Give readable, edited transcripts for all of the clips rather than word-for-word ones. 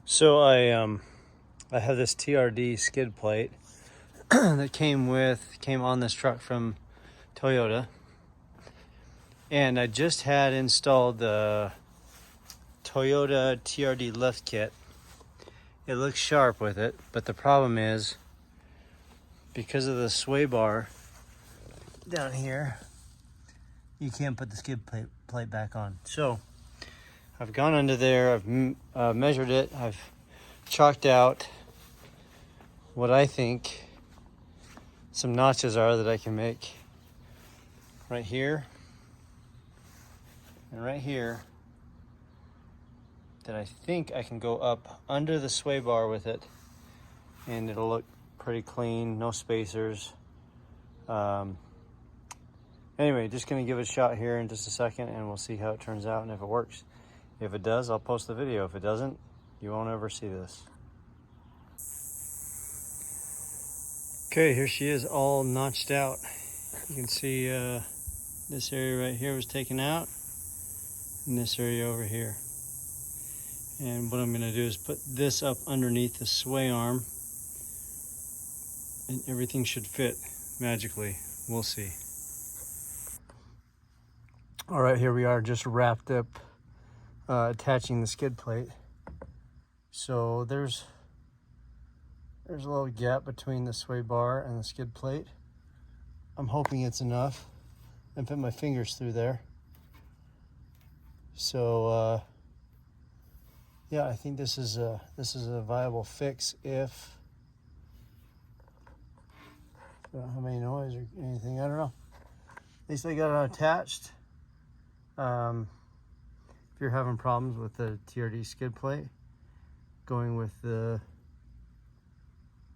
So I have this TRD skid plate that came on this truck from Toyota, and I just had installed the Toyota TRD lift kit. It looks sharp with it, but the problem is because of the sway bar down here, you can't put the skid plate back on. So I've gone under there, I've measured it, I've chalked out what I think some notches are that I can make right here and right here, that I think I can go up under the sway bar with it, and it'll look pretty clean, no spacers. Anyway, just gonna give it a shot here in just a second, and we'll see how it turns out and if it works. If it does, I'll post the video. If it doesn't, you won't ever see this. Okay, here she is, all notched out. You can see this area right here was taken out, and this area over here. And what I'm gonna do is put this up underneath the sway arm, and everything should fit magically. We'll see. All right, here we are, just wrapped up attaching the skid plate. So there's a little gap between the sway bar and the skid plate. I'm hoping it's enough. I put my fingers through there. So yeah, I think this is a viable fix if I don't have any noise or anything. I don't know. At least I got it attached. If you're having problems with the TRD skid plate, going with the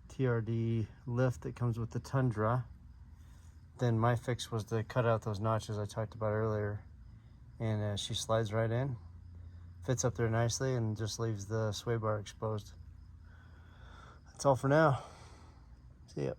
TRD lift that comes with the Tundra, then my fix was to cut out those notches I talked about earlier, and she slides right in, fits up there nicely, and just leaves the sway bar exposed. That's all for now. See ya.